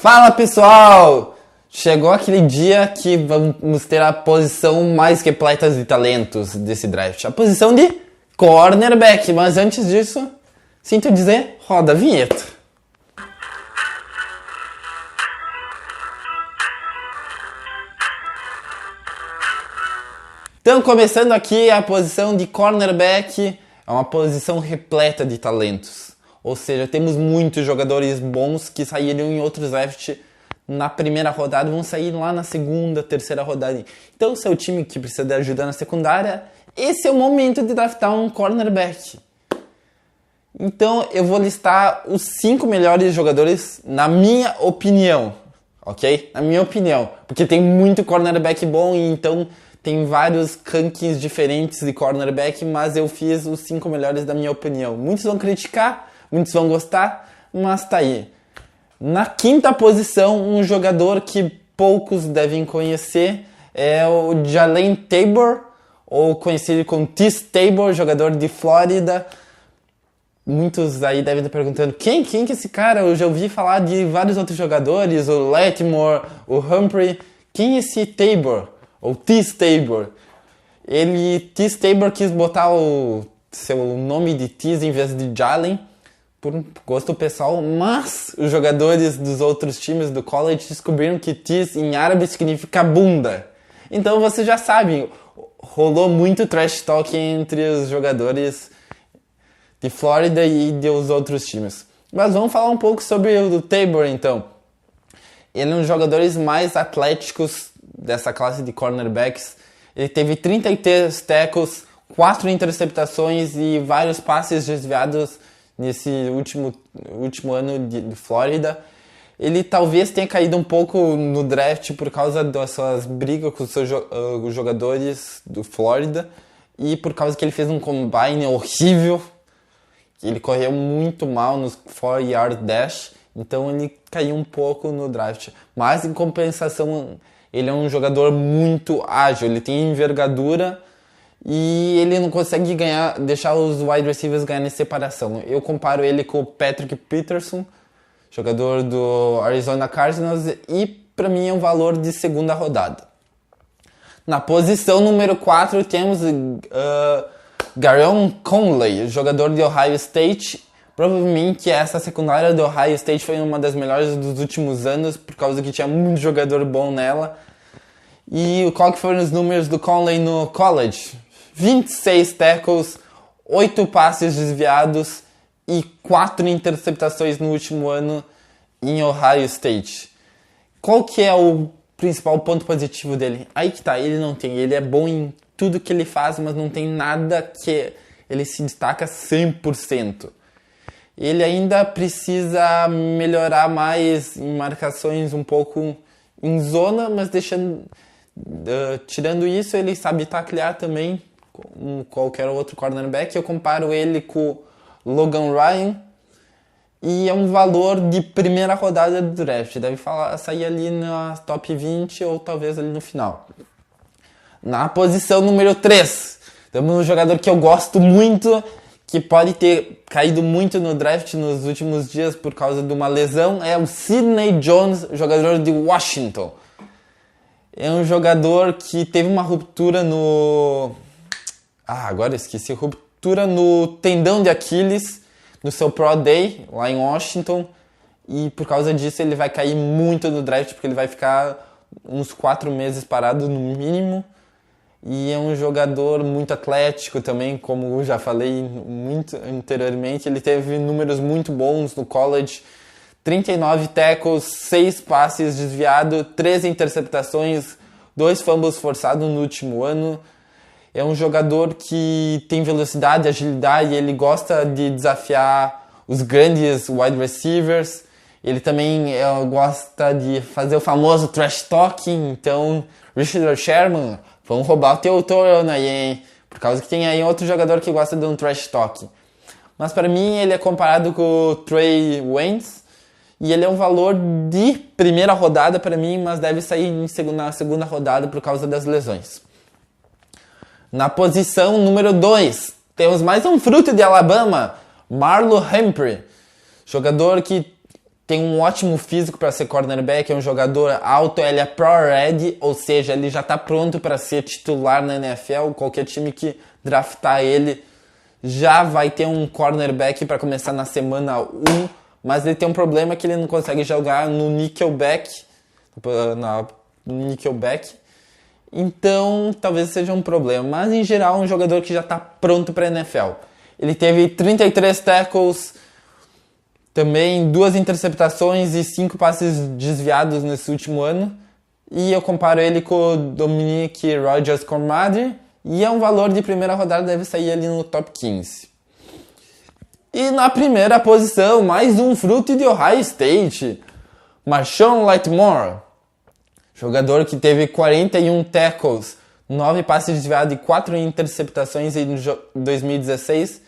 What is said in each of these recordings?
Fala pessoal! Chegou aquele dia que vamos ter a posição mais repleta de talentos desse draft. A posição de cornerback. Mas antes disso, sinto dizer, roda a vinheta. Então, começando aqui a posição de cornerback, é uma posição repleta de talentos. Ou seja, temos muitos jogadores bons que saíram em outros drafts na primeira rodada, vão sair lá na segunda, terceira rodada. Então, se é o time que precisa de ajuda na secundária, esse é o momento de draftar um cornerback. Então, eu vou listar os 5 melhores jogadores na minha opinião, ok? Na minha opinião, porque tem muito cornerback bom e então tem vários rankings diferentes de cornerback, mas eu fiz os 5 melhores da minha opinião. Muitos vão criticar, muitos vão gostar, mas tá aí. Na quinta posição, um jogador que poucos devem conhecer é o Jalen Tabor, ou conhecido como Teez Tabor, jogador de Flórida. Muitos aí devem estar perguntando, quem que é esse cara? Eu já ouvi falar de vários outros jogadores, o Latimore, o Humphrey. Quem é esse Tabor? Ou Teez Tabor? Teez Tabor quis botar o seu nome de Teez em vez de Jalen, por gosto pessoal, mas os jogadores dos outros times do college descobriram que Teez em árabe significa bunda. Então você já sabe, rolou muito trash talk entre os jogadores de Flórida e dos outros times. Mas vamos falar um pouco sobre o Tabor então. Ele é um dos jogadores mais atléticos dessa classe de cornerbacks. Ele teve 33 tackles, 4 interceptações e vários passes desviados nesse último ano de Flórida. Ele talvez tenha caído um pouco no draft por causa das suas brigas com os seus jogadores do Flórida e por causa que ele fez um combine horrível. Ele correu muito mal nos 4-yard dash, então ele caiu um pouco no draft. Mas em compensação, ele é um jogador muito ágil, ele tem envergadura e ele não consegue deixar os wide receivers ganharem separação. Eu comparo ele com o Patrick Peterson, jogador do Arizona Cardinals, e para mim é um valor de segunda rodada. Na posição número 4 temos Gareon Conley, jogador de Ohio State. Provavelmente essa secundária do Ohio State foi uma das melhores dos últimos anos, por causa que tinha muito jogador bom nela. E qual que foram os números do Conley no college? 26 tackles, 8 passes desviados e 4 interceptações no último ano em Ohio State. Qual que é o principal ponto positivo dele? Aí que tá, ele é bom em tudo que ele faz, mas não tem nada que ele se destaca 100%. Ele ainda precisa melhorar mais em marcações um pouco em zona, mas tirando isso, ele sabe taclear também, como qualquer outro cornerback. Eu comparo ele com Logan Ryan e é um valor de primeira rodada do draft. Deve sair ali na top 20 ou talvez ali no final. Na posição número 3, temos um jogador que eu gosto muito, que pode ter caído muito no draft nos últimos dias por causa de uma lesão, é o Sidney Jones, jogador de Washington. É um jogador que teve uma ruptura ruptura no tendão de Aquiles no seu Pro Day, lá em Washington, e por causa disso ele vai cair muito no draft, porque ele vai ficar uns 4 meses parado no mínimo. E é um jogador muito atlético também, como eu já falei muito anteriormente. Ele teve números muito bons no college. 39 tackles, 6 passes desviados, 13 interceptações, 2 fumbles forçados no último ano. É um jogador que tem velocidade, agilidade, ele gosta de desafiar os grandes wide receivers. Ele também gosta de fazer o famoso trash talking. Então, Richard Sherman, vão roubar o teu turno aí, hein? Por causa que tem aí outro jogador que gosta de um trash talk. Mas para mim ele é comparado com o Trey Waynes. E ele é um valor de primeira rodada para mim, mas deve sair na segunda rodada por causa das lesões. Na posição número 2, temos mais um fruto de Alabama, Marlon Humphrey. Jogador que tem um ótimo físico para ser cornerback, é um jogador alto, ele é pro-ready, ou seja, ele já está pronto para ser titular na NFL. Qualquer time que draftar ele já vai ter um cornerback para começar na semana 1, mas ele tem um problema que ele não consegue jogar no nickelback, então talvez seja um problema, mas em geral é um jogador que já está pronto para a NFL. Ele teve 33 tackles, também 2 interceptações e 5 passes desviados nesse último ano. E eu comparo ele com o Dominique Rodgers-Cromartie. E é um valor de primeira rodada, deve sair ali no top 15. E na primeira posição, mais um fruto de Ohio State. Marshawn Lattimore. Jogador que teve 41 tackles, 9 passes desviados e 4 interceptações em 2016.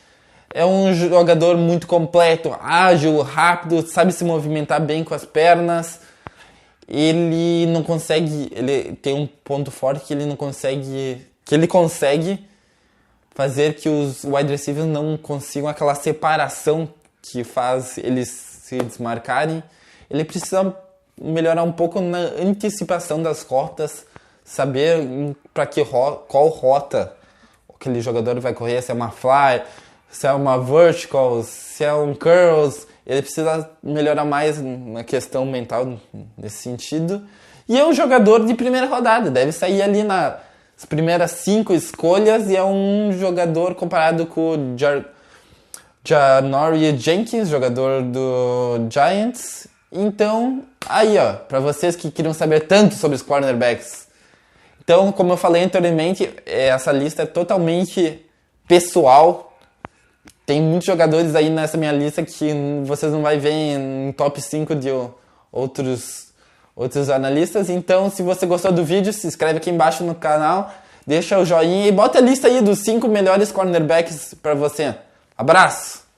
É um jogador muito completo, ágil, rápido, sabe se movimentar bem com as pernas. Ele não consegue, ele tem um ponto forte que ele consegue fazer que os wide receivers não consigam aquela separação que faz eles se desmarcarem. Ele precisa melhorar um pouco na antecipação das rotas, saber para qual rota aquele jogador vai correr, se é uma fly, se é uma vertical, se é um curls. Ele precisa melhorar mais na questão mental nesse sentido. E é um jogador de primeira rodada, deve sair ali nas primeiras 5 escolhas, e é um jogador comparado com o Janory Jenkins, jogador do Giants. Então, aí ó, para vocês que queriam saber tanto sobre os cornerbacks. Então, como eu falei anteriormente, essa lista é totalmente pessoal. Tem muitos jogadores aí nessa minha lista que vocês não vão ver em top 5 de outros analistas. Então, se você gostou do vídeo, se inscreve aqui embaixo no canal, deixa o joinha e bota a lista aí dos 5 melhores cornerbacks para você. Abraço!